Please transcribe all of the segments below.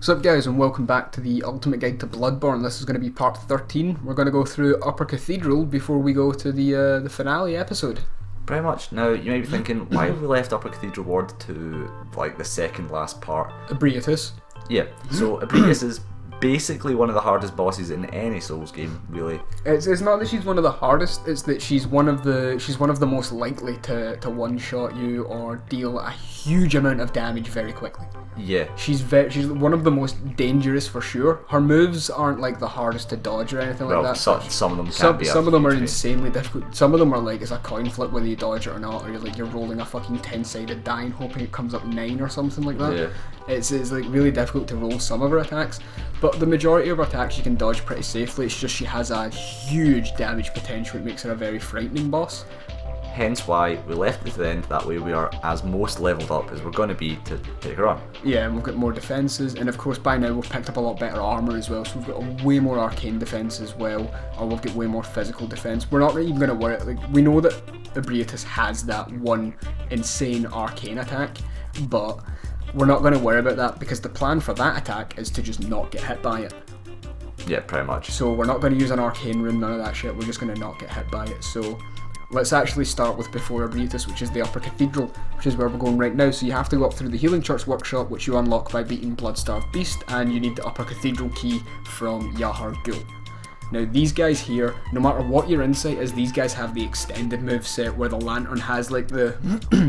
What's up guys, and welcome back to the Ultimate Guide to Bloodborne. This is going to be part 13. We're going to go through Upper Cathedral before we go to the finale episode. Pretty much. Now, you may be thinking, why have we left Upper Cathedral Ward to, like, the second last part? Ebrietas. Yeah, so Ebrietas is basically one of the hardest bosses in any Souls game, really. It's not that she's one of the hardest, it's that she's one of the most likely to one-shot you or deal a huge amount of damage very quickly. Yeah. She's one of the most dangerous for sure. Her moves aren't like the hardest to dodge or anything like that. Some of them can be. Some of them are insanely difficult. Some of them are like it's a coin flip whether you dodge it or not, or you're rolling a fucking 10-sided die and hoping it comes up 9 or something like that. Yeah. It's like really difficult to roll some of her attacks, but the majority of her attacks you can dodge pretty safely. It's just she has a huge damage potential. It makes her a very frightening boss. Hence why we left it to the end, that way we are as most leveled up as we're going to be to take her on. Yeah, and we've got more defences, and of course by now we've picked up a lot better armour as well, so we've got a way more arcane defence as well, or we've got way more physical defence. We're not even going to worry, like, we know that Ebrietas has that one insane arcane attack, but we're not going to worry about that because the plan for that attack is to just not get hit by it. Yeah, pretty much. So we're not going to use an arcane rune, none of that shit, we're just going to not get hit by it. So let's actually start with before Ebrietas, which is the Upper Cathedral, which is where we're going right now. So you have to go up through the Healing Church workshop, which you unlock by beating Bloodstarved Beast, and you need the Upper Cathedral key from Yahar Ghul. Now these guys here, no matter what your insight is, these guys have the extended moveset where the lantern has like the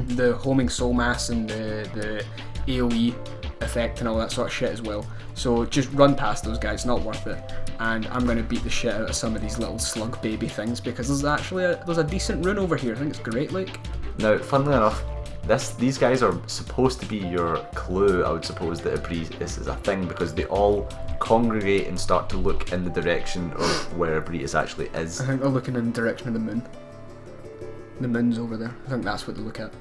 the homing soul mass and the AoE effect and all that sort of shit as well. So just run past those guys, not worth it. And I'm going to beat the shit out of some of these little slug baby things because there's actually there's a decent rune over here. I think it's Great Lake. Now, funnily enough, these guys are supposed to be your clue, I would suppose, that Ebrietas is a thing, because they all congregate and start to look in the direction of where Ebrietas actually is. I think they're looking in the direction of the moon. The moon's over there. I think that's what they look at.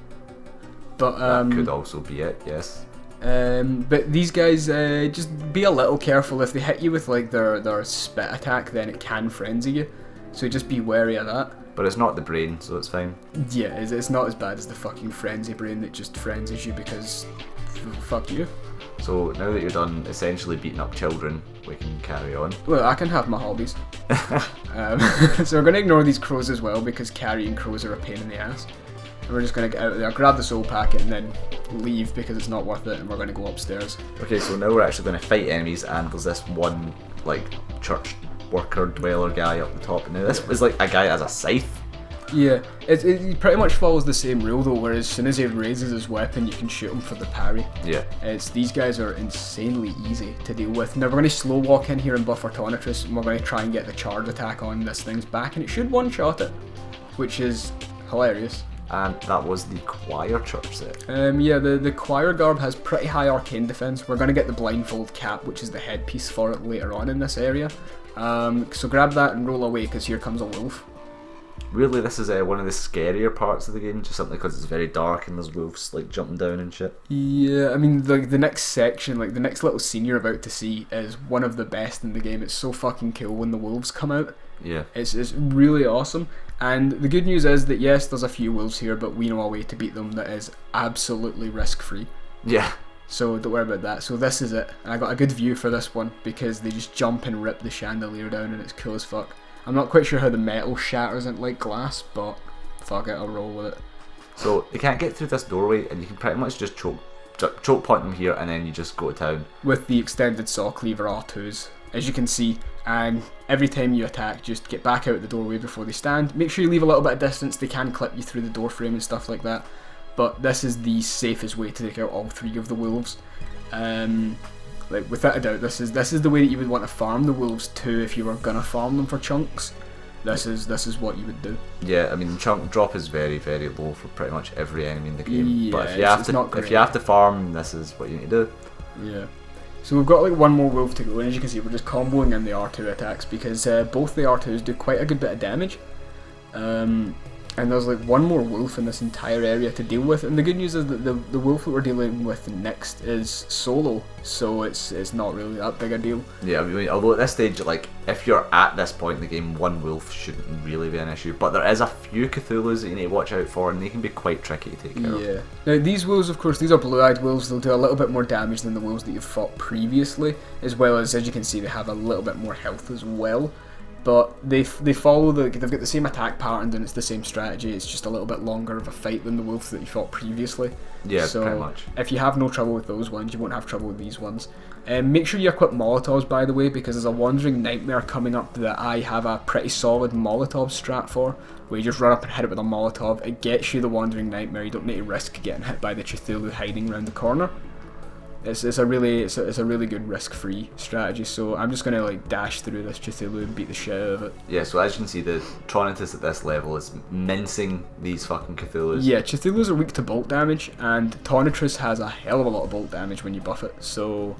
But that could also be it, yes. But these guys, just be a little careful. If they hit you with like their spit attack, then it can frenzy you. So just be wary of that. But it's not the brain, so it's fine. Yeah, it's not as bad as the fucking frenzy brain that just frenzies you because fuck you. So now that you're done essentially beating up children, we can carry on. Well, I can have my hobbies. So we're going to ignore these crows as well because carrying crows are a pain in the ass. And we're just going to get out of there, grab the soul packet and then leave because it's not worth it, and we're going to go upstairs. Okay, so now we're actually going to fight enemies, and there's this one like church worker dweller guy up the top. Now this is like a guy that has a scythe. Yeah, it pretty much follows the same rule though, where as soon as he raises his weapon you can shoot him for the parry. Yeah. These guys are insanely easy to deal with. Now we're going to slow walk in here and buff our Tonitrus, and we're going to try and get the charge attack on this thing's back, and it should one-shot it, which is hilarious. And that was the choir church set. Yeah, the choir garb has pretty high arcane defense. We're going to get the blindfold cap, which is the headpiece for it later on in this area. So grab that and roll away because here comes a wolf. Really, this is one of the scarier parts of the game, just simply because it's very dark and there's wolves like jumping down and shit. Yeah, I mean the next section, like the next little scene you're about to see is one of the best in the game. It's so fucking cool when the wolves come out. Yeah. It's really awesome. And the good news is that yes, there's a few wolves here, but we know a way to beat them that is absolutely risk-free. Yeah. So don't worry about that. So this is it. I got a good view for this one because they just jump and rip the chandelier down and it's cool as fuck. I'm not quite sure how the metal shatters it like glass, but fuck it, I'll roll with it. So they can't get through this doorway, and you can pretty much just choke point them here, and then you just go to town. With the extended saw cleaver R2s, as you can see, and every time you attack, just get back out the doorway before they stand. Make sure you leave a little bit of distance, they can clip you through the door frame and stuff like that, but this is the safest way to take out all 3 of the wolves. Like without a doubt, this is the way that you would want to farm the wolves too if you were gonna farm them for chunks. This is what you would do. Yeah, I mean chunk drop is very, very low for pretty much every enemy in the game. Yeah, but if you have to farm, this is what you need to do. Yeah. So we've got like one more wolf to go, and as you can see we're just comboing in the R2 attacks because both the R2s do quite a good bit of damage. And there's like one more wolf in this entire area to deal with, and the good news is that the wolf that we're dealing with next is solo, so it's not really that big a deal. Yeah, I mean, although at this stage, like, if you're at this point in the game, one wolf shouldn't really be an issue, but there is a few Cthulhus that you need to watch out for, and they can be quite tricky to take care of. Yeah. Now these wolves, of course, these are blue-eyed wolves. They'll do a little bit more damage than the wolves that you've fought previously, as well as you can see, they have a little bit more health as well. But they follow they've got the same attack pattern and it's the same strategy. It's just a little bit longer of a fight than the wolves that you fought previously. Yeah, so pretty much. If you have no trouble with those ones, you won't have trouble with these ones. Make sure you equip Molotovs, by the way, because there's a Wandering Nightmare coming up that I have a pretty solid Molotov strat for, where you just run up and hit it with a Molotov. It gets you the Wandering Nightmare. You don't need to risk getting hit by the Cthulhu hiding around the corner. It's a really good risk-free strategy, so I'm just gonna like dash through this Cthulhu and beat the shit out of it. Yeah, so as you can see, the Tronitus at this level is mincing these fucking Cthulhus. Yeah, Cthulhus are weak to bolt damage, and Tonitrus has a hell of a lot of bolt damage when you buff it, so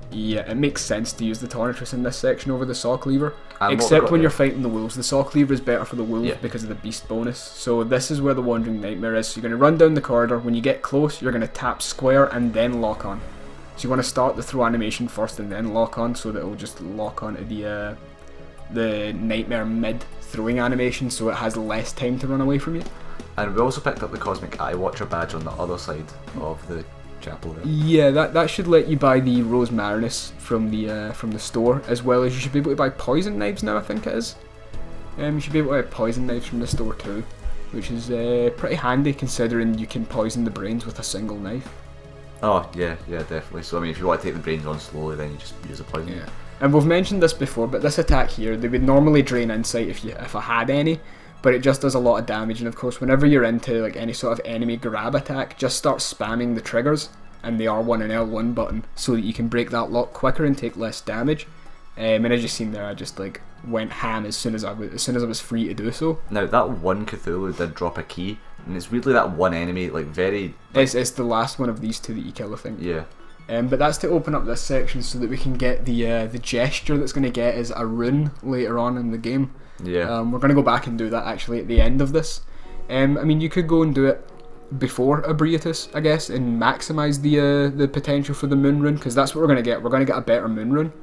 yeah, it makes sense to use the Tonitrus in this section over the Saw Cleaver. Except when you're fighting the wolves. The Saw Cleaver is better for the wolves because of the beast bonus. So this is where the Wandering Nightmare is. So you're going to run down the corridor. When you get close, you're going to tap square and then lock on. So you want to start the throw animation first and then lock on, so that it will just lock onto the Nightmare mid throwing animation, so it has less time to run away from you. And we also picked up the Cosmic Eye Watcher badge on the other side of the chapel there. Yeah, that should let you buy the Rose Marinus from the store, as well as you should be able to buy poison knives now, I think it is. You should be able to buy poison knives from the store too, which is pretty handy considering you can poison the brains with a single knife. Oh, yeah, definitely. So, I mean, if you want to take the brains on slowly, then you just use a poison. Yeah. And we've mentioned this before, but this attack here, they would normally drain insight if I had any, but it just does a lot of damage. And of course, whenever you're into like any sort of enemy grab attack, just start spamming the triggers and the R1 and L1 button so that you can break that lock quicker and take less damage. And as you've seen there, I just like went ham as soon as I was free to do so. Now that one Cthulhu did drop a key, and it's weirdly that one enemy, like very. It's the last one of these two that you kill, I think. Yeah. But that's to open up this section so that we can get the gesture that's going to get is a rune later on in the game. Yeah. We're going to go back and do that actually at the end of this. I mean, you could go and do it before Ebrietas, I guess, and maximise the potential for the moon rune, because that's what we're going to get. We're going to get a better moon rune.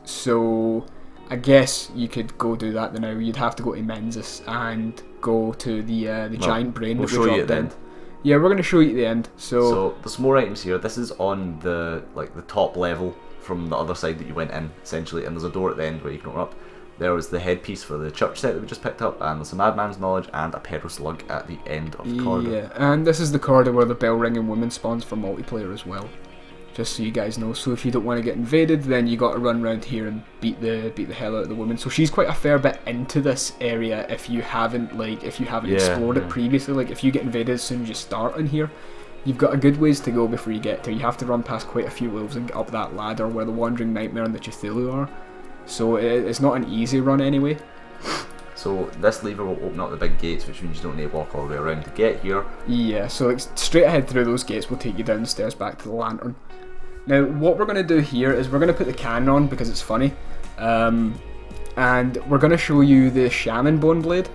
So I guess you could go do that now. You'd have to go to Mensis and go to the giant brain. We'll show you at the end. Yeah, we're going to show you at the end. So there's more items here. This is on the top level from the other side that you went in, essentially, and there's a door at the end where you can open up. There was the headpiece for the church set that we just picked up, and there's a Madman's Knowledge and a Pedro Slug at the end of the corridor. Yeah, and this is the corridor where the bell ringing woman spawns for multiplayer as well. Just so you guys know. So if you don't want to get invaded, then you got to run around here and beat the hell out of the woman. So she's quite a fair bit into this area if you haven't explored it previously. Like if you get invaded as soon as you start in here, you've got a good ways to go before you get to. You have to run past quite a few wolves and get up that ladder where the Wandering Nightmare and the Cthulhu are. So it's not an easy run anyway. So this lever will open up the big gates, which means you don't need to walk all the way around to get here. Yeah, so like straight ahead through those gates will take you down the stairs back to the lantern. Now what we're going to do here is we're going to put the cannon on because it's funny, and we're going to show you the Shaman Bone Blade.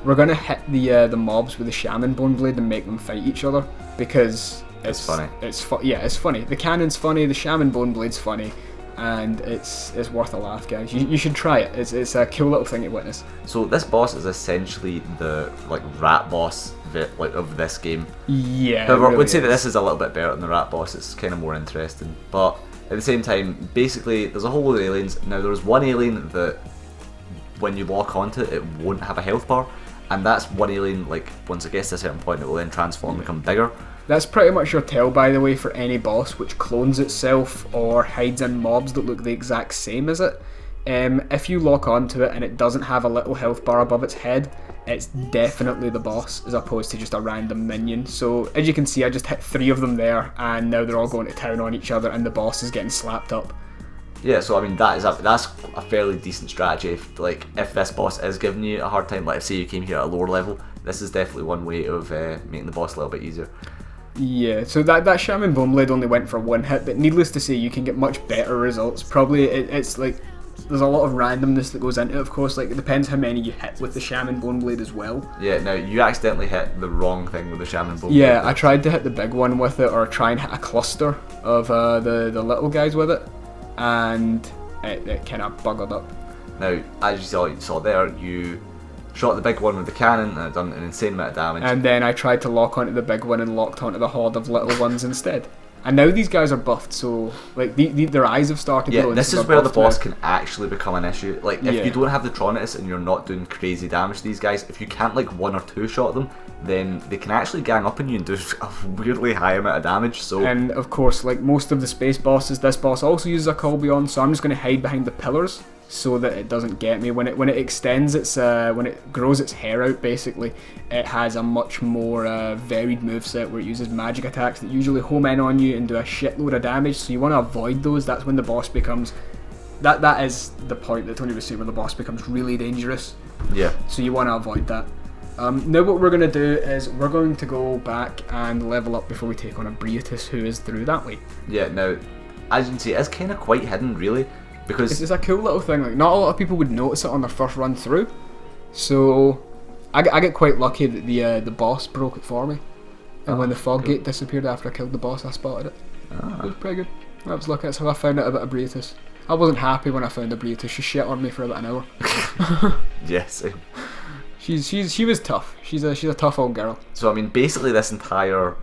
We're going to hit the mobs with the Shaman Bone Blade and make them fight each other because it's funny. It's funny. The cannon's funny, the Shaman Bone Blade's funny, and it's worth a laugh, guys. You should try it. It's a cool little thing to witness. So this boss is essentially the rat boss of this game. Yeah. However, really I would say that this is a little bit better than the rat boss. It's kind of more interesting, but at the same time, basically, there's a whole load of aliens. Now, there's one alien that when you lock onto it, it won't have a health bar, and that's one alien. Like once it gets to a certain point, it will then transform and become bigger. That's pretty much your tell, by the way, for any boss which clones itself or hides in mobs that look the exact same as it. If you lock onto it and it doesn't have a little health bar above its head, it's definitely the boss as opposed to just a random minion. So as you can see, I just hit 3 of them there, and now they're all going to town on each other, and the boss is getting slapped up. Yeah, so I mean that's a fairly decent strategy. If this boss is giving you a hard time, like say you came here at a lower level, this is definitely one way of making the boss a little bit easier. Yeah, so that Shaman Bone Blade only went for 1 hit, but needless to say, you can get much better results. Probably it's like there's a lot of randomness that goes into it, of course. Like, it depends how many you hit with the Shaman Bone Blade as well. Yeah, now you accidentally hit the wrong thing with the Shaman Bone Yeah, Blade. I tried to hit the big one with it, or try and hit a cluster of the little guys with it, and it kind of buggered up. Now, as you saw there, you shot the big one with the cannon and it done an insane amount of damage. And then I tried to lock onto the big one and locked onto the horde of little ones instead. And now these guys are buffed, so like their eyes have started glowing. Yeah, this so is where the buffed boss now. can actually become an issue. Like, if you don't have the Tronitus and you're not doing crazy damage to these guys, if you can't like one or two shot them, then they can actually gang up on you and do a weirdly high amount of damage. So, and of course, like most of the space bosses, this boss also uses a call beyond, so I'm just going to hide behind the pillars so that it doesn't get me. When it extends its when it grows its hair out, basically, it has a much more varied moveset where it uses magic attacks that usually home in on you and do a shitload of damage. So you want to avoid those. That's when the boss becomes that is the point that Tony was saying, where the boss becomes really dangerous. yeah. So you want to avoid that. Now what we're going to do is we're going to go back and level up before we take on Ebrietas, who is through that way. Yeah, now, as you can see, it's kind of quite hidden, really, because... It's a cool little thing. Like, not a lot of people would notice it on their first run through. So I get quite lucky that the boss broke it for me. And when the fog gate disappeared after I killed the boss, I spotted it. It was pretty good. That was lucky. That's how I found out about Ebrietas. I wasn't happy when I found Ebrietas. She shit on me for about an hour. Yes. She was tough. She's a tough old girl. So, I mean, basically this entire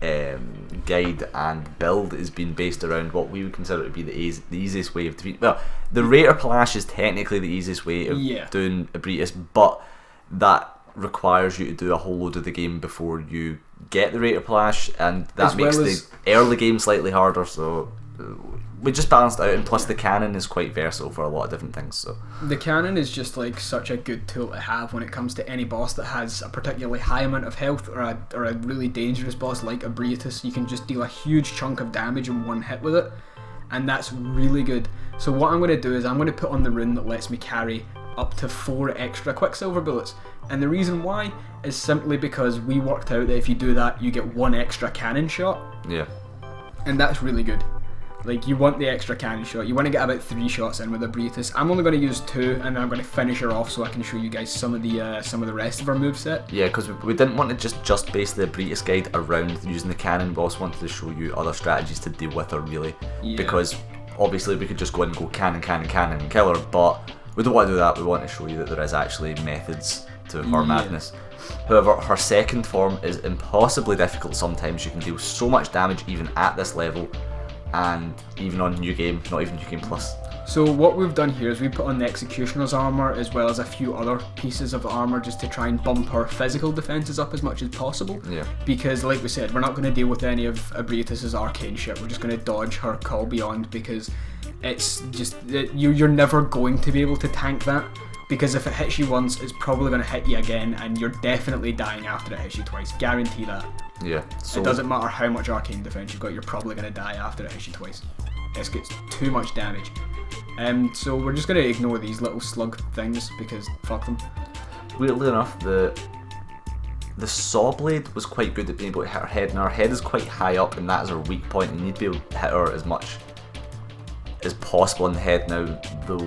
guide and build is being based around what we would consider to be the easiest way of defeating... Well, the Raider Palash is technically the easiest way of doing Ebrietas, but that requires you to do a whole load of the game before you get the Raider Palash, and that makes the early game slightly harder, so... We just balanced out, and plus the cannon is quite versatile for a lot of different things. So the cannon is just like such a good tool to have when it comes to any boss that has a particularly high amount of health, or a really dangerous boss like Ebrietas. You can just deal a huge chunk of damage in one hit with it, and that's really good. So what I'm going to do is I'm going to put on the rune that lets me carry up to 4 extra Quicksilver bullets, and the reason why is simply because we worked out that if you do that, you get 1 extra cannon shot. Yeah, and that's really good. Like, you want the extra cannon shot. You want to get about 3 shots in with Ebrietas. I'm only going to use 2, and then I'm going to finish her off so I can show you guys some of the rest of her moveset. Yeah, because we didn't want to just base the Ebrietas guide around using the cannon. We also wanted to show you other strategies to deal with her, really. Yeah. Because obviously we could just go in and go cannon, and kill her, but we don't want to do that. We want to show you that there is actually methods to her madness. However, her second form is impossibly difficult sometimes. You can deal so much damage even at this level, and even on New Game, not even New Game Plus. So what we've done here is we put on the Executioner's armour as well as a few other pieces of armour just to try and bump her physical defences up as much as possible. Yeah. Because like we said, we're not going to deal with any of Ebrietas' arcane shit. We're just going to dodge her call beyond, because it's just you're never going to be able to tank that. Because if it hits you once, it's probably going to hit you again, and you're definitely dying after it hits you twice. Guarantee that. Yeah. So it doesn't matter how much arcane defense you've got, you're probably going to die after it hits you twice. This gets too much damage. So we're just going to ignore these little slug things because fuck them. Weirdly enough, the saw blade was quite good at being able to hit her head, and her head is quite high up, and that is her weak point, and you need to be able to hit her as much as possible in the head. Now, the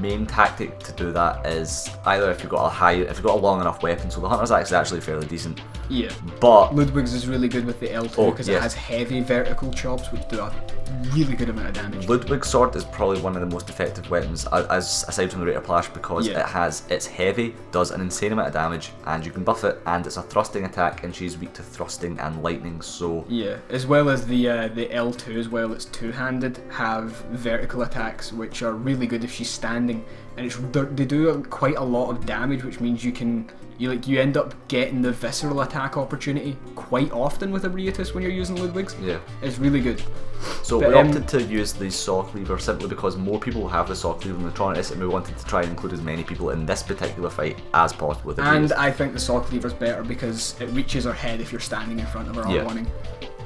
main tactic to do that is either if you've got a long enough weapon. So the Hunter's Axe is actually fairly decent. Yeah. But Ludwig's is really good with the L2 because it has heavy vertical chops which do a really good amount of damage. Ludwig's sword is probably one of the most effective weapons, as aside from the Raider Palash, because it's heavy, does an insane amount of damage, and you can buff it, and it's a thrusting attack, and she's weak to thrusting and lightning. So yeah, as well as the L2 as well. It's two-handed, have vertical attacks which are really good if she's standing, and they do quite a lot of damage, which means you end up getting the visceral attack opportunity quite often with Ebrietas when you're using Ludwig's. Yeah, it's really good. So we opted to use the saw cleaver simply because more people have the saw cleaver than the Tronitus, and we wanted to try and include as many people in this particular fight as possible with Ebrietas. And I think the saw cleaver's better because it reaches her head if you're standing in front of her or running.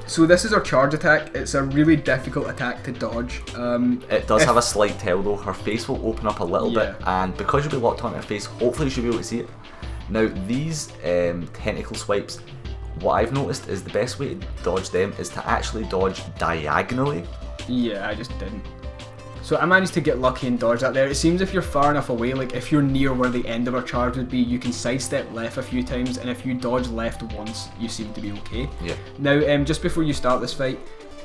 So this is her charge attack. It's a really difficult attack to dodge. It does have a slight tail though. Her face will open up a little bit, and because you'll be locked onto her face, hopefully you should be able to see it. Now these tentacle swipes, what I've noticed is the best way to dodge them is to actually dodge diagonally. Yeah, I just didn't. So I managed to get lucky and dodge that there. It seems if you're far enough away, like if you're near where the end of her charge would be, you can sidestep left a few times, and if you dodge left once, you seem to be okay. Yeah. Now, just before you start this fight,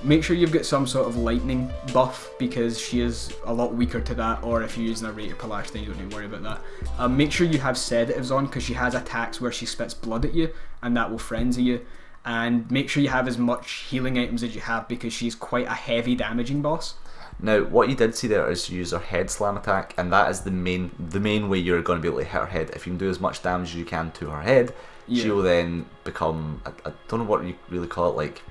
make sure you've got some sort of lightning buff, because she is a lot weaker to that, or if you're using a rated Palash, then you don't need to worry about that. Make sure you have sedatives on, because she has attacks where she spits blood at you, and that will frenzy you. And make sure you have as much healing items as you have, because she's quite a heavy damaging boss. Now, what you did see there is use her head slam attack, and that is the main way you're going to be able to hit her head. If you can do as much damage as you can to her head, she will then become, I don't know what you really call it, like...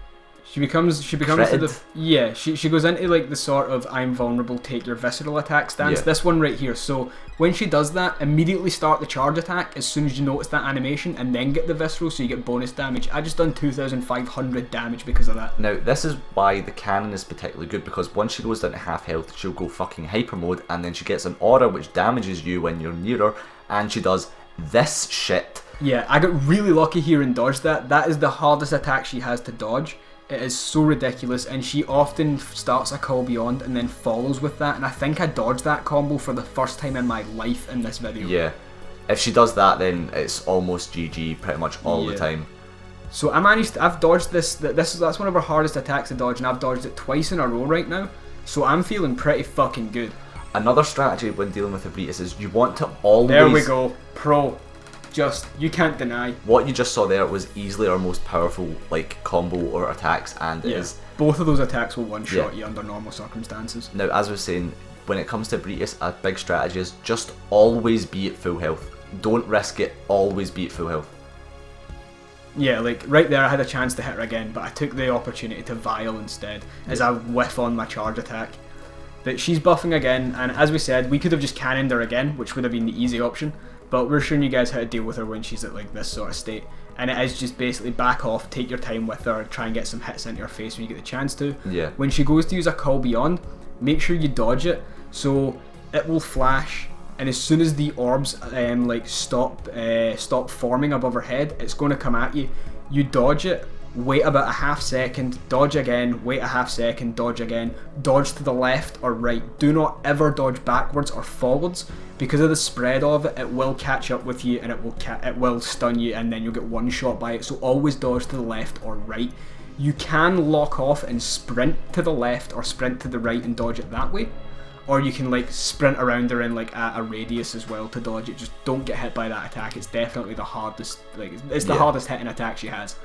She becomes critted. She goes into like the sort of I'm vulnerable, take your visceral attack stance. Yeah. This one right here. So when she does that, immediately start the charge attack as soon as you notice that animation, and then get the visceral, so you get bonus damage. I just done 2,500 damage because of that. Now, this is why the cannon is particularly good, because once she goes down to half health, she'll go fucking hyper mode, and then she gets an aura which damages you when you're near her, and she does this shit. Yeah, I got really lucky here and dodged that. That is the hardest attack she has to dodge. It is so ridiculous, and she often starts a call beyond and then follows with that, and I think I dodged that combo for the first time in my life in this video. Yeah, if she does that, then it's almost GG pretty much all the time. So I've dodged this. That's one of her hardest attacks to dodge, and I've dodged it twice in a row right now. So I'm feeling pretty fucking good. Another strategy when dealing with Ebrietas is you want to always... There we go, pro. Just, you can't deny. What you just saw there was easily our most powerful like combo or attacks, and it is... Both of those attacks will one-shot you under normal circumstances. Now, as I was saying, when it comes to Ebrietas, a big strategy is just always be at full health. Don't risk it, always be at full health. Yeah, like right there I had a chance to hit her again, but I took the opportunity to vial instead, as I whiff on my charge attack. But she's buffing again, and as we said, we could have just cannoned her again, which would have been the easy option. But we're showing you guys how to deal with her when she's at like this sort of state. And it is just basically back off, take your time with her, try and get some hits into her face when you get the chance to. Yeah. When she goes to use a call beyond, make sure you dodge it, so it will flash, and as soon as the orbs stop forming above her head, it's going to come at you. You dodge it, wait about a half second, dodge again, wait a half second, dodge again, dodge to the left or right. Do not ever dodge backwards or forwards. Because of the spread of it, it will catch up with you, and it will stun you, and then you'll get one shot by it. So always dodge to the left or right. You can lock off and sprint to the left or sprint to the right and dodge it that way. Or you can like sprint around her in like a radius as well to dodge it. Just don't get hit by that attack. It's definitely the hardest, like it's the hardest hitting attack she has.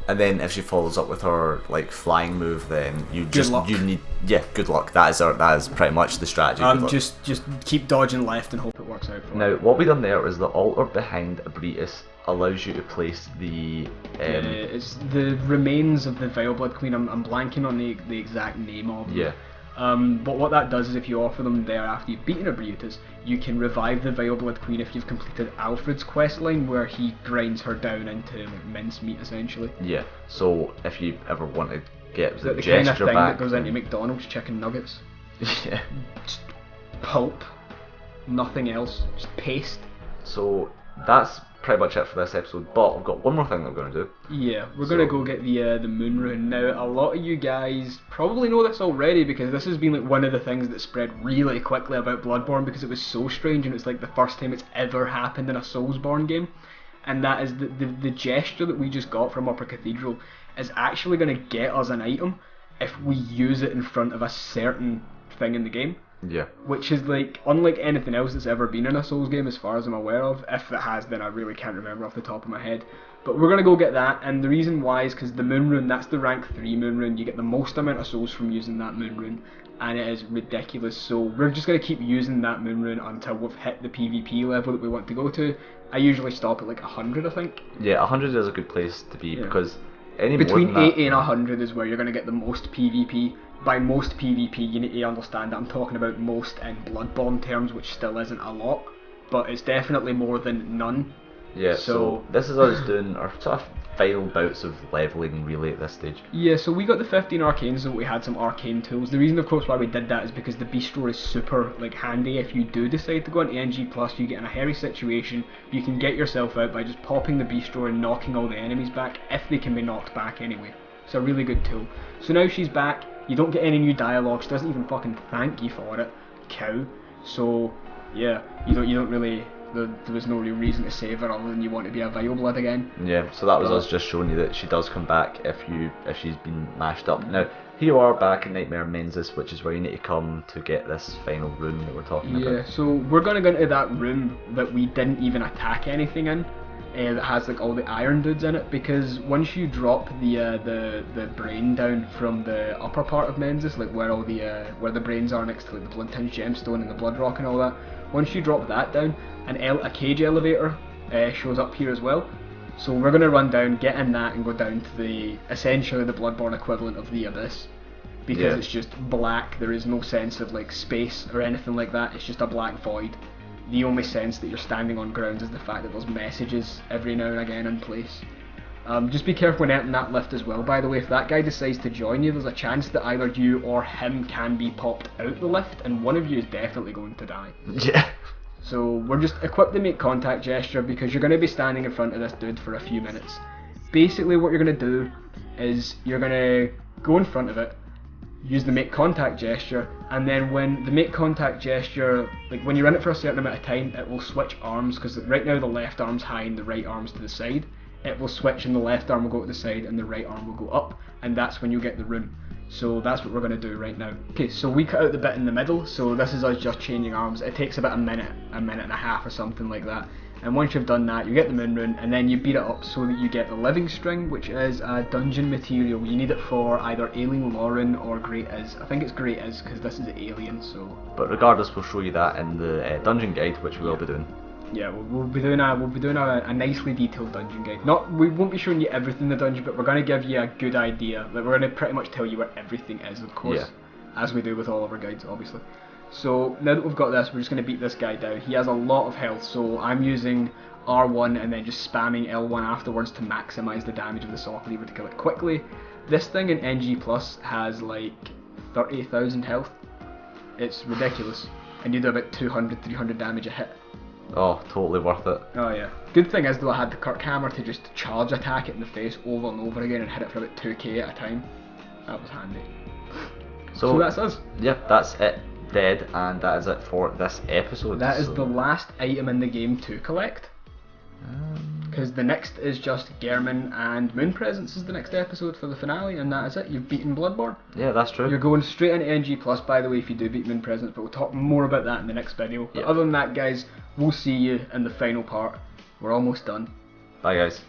And then if she follows up with her like flying move, then you Good luck. good luck. That is pretty much the strategy. Just keep dodging left and hope it works out for now, you. what we done there is the altar behind Ebrietas allows you to place the it's the remains of the Vile Blood Queen. I'm blanking on the exact name of them. Yeah. But what that does is if you offer them there after you've beaten Ebrietas, you can revive the Vile Blood Queen if you've completed Alfred's questline, where he grinds her down into like mincemeat essentially. Yeah. So if you ever want to get the kind gesture of thing back, that goes into McDonald's chicken nuggets. yeah. Just pulp, nothing else, just paste. So that's pretty much it for this episode, but I've got one more thing that we're going to do. Yeah, we're going to go get the moon rune. Now, a lot of you guys probably know this already, because this has been like one of the things that spread really quickly about Bloodborne, because it was so strange, and it's like the first time it's ever happened in a Soulsborne game. And that is the gesture that we just got from Upper Cathedral is actually going to get us an item if we use it in front of a certain thing in the game. Yeah. Which is like unlike anything else that's ever been in a Souls game as far as I'm aware of. If it has, then I really can't remember off the top of my head. But we're going to go get that, and the reason why is because the moon rune, that's the rank 3 moon rune. You get the most amount of souls from using that moon rune, and it is ridiculous. So we're just going to keep using that moon rune until we've hit the PvP level that we want to go to. I usually stop at like 100, I think. Yeah, 100 is a good place to be, because between more than 80 and 100 is where you're going to get the most PvP. By most PvP, you need to understand that I'm talking about most in Bloodborne terms, which still isn't a lot, but it's definitely more than none. Yeah, so this is us doing our sort of final bouts of leveling really at this stage. Yeah, so we got the 15 arcanes, and we had some arcane tools. The reason, of course, why we did that is because the bistro is super like handy. If you do decide to go into NG+, you get in a hairy situation, you can get yourself out by just popping the bistro and knocking all the enemies back, if they can be knocked back anyway. It's a really good tool. So now she's back. You don't get any new dialogue. She doesn't even fucking thank you for it, cow. So yeah, you don't really. There was no real reason to save her other than you want to be a Vile Blood again. Yeah, so that was us just showing you that she does come back if she's been mashed up. Now, here you are back in Nightmare Mensis, which is where you need to come to get this final rune that we're talking about. Yeah, so we're gonna go into that room that we didn't even attack anything in, that has like all the iron dudes in it, because once you drop the brain down from the upper part of Mensis, like where all the where the brains are next to like the blood tinged gemstone and the blood rock and all that, once you drop that down, a cage elevator shows up here as well. So we're going to run down, get in that, and go down to essentially the Bloodborne equivalent of the Abyss. Because it's just black, there is no sense of like space or anything like that, it's just a black void. The only sense that you're standing on ground is the fact that there's messages every now and again in place. Just be careful when entering that lift as well, by the way. If that guy decides to join you, there's a chance that either you or him can be popped out the lift, and one of you is definitely going to die. Yeah. So we're just equipped to make contact gesture because you're going to be standing in front of this dude for a few minutes. Basically what you're going to do is you're going to go in front of it, use the make contact gesture, and then when the make contact gesture, like when you're in it for a certain amount of time, it will switch arms, because right now the left arm's high and the right arm's to the side. It will switch and the left arm will go to the side and the right arm will go up, and that's when you get the rune. So that's what we're going to do right now. Okay, so we cut out the bit in the middle, so this is us just changing arms. It takes about a minute and a half or something like that. And once you've done that, you get the moon rune, and then you beat it up so that you get the living string, which is a dungeon material. You need it for either Alien Lauren or Great Is. I think it's Great Is, because this is Alien, so... But regardless, we'll show you that in the dungeon guide, which we will be doing. Yeah, we'll be doing a nicely detailed dungeon guide. We won't be showing you everything in the dungeon, but we're going to give you a good idea. Like, we're going to pretty much tell you where everything is, of course, as we do with all of our guides, obviously. So now that we've got this, we're just going to beat this guy down. He has a lot of health, so I'm using R1 and then just spamming L1 afterwards to maximise the damage of the sock lever to kill it quickly. This thing in NG Plus has like 30,000 health. It's ridiculous, and you do about 200-300 damage a hit. Oh, totally worth it. Oh yeah. Good thing is though, I had the Kirk hammer to just charge attack it in the face over and over again and hit it for about 2k at a time. That was handy. So that's us. Yep, that's it. Dead, and that is it for this episode. That is the last item in the game to collect. Because the next is just Gehrman and Moon Presence is the next episode for the finale, and that is it. You've beaten Bloodborne. Yeah, that's true. You're going straight into NG Plus, by the way, if you do beat Moon Presence, but we'll talk more about that in the next video. But other than that, guys, we'll see you in the final part. We're almost done. Bye, guys.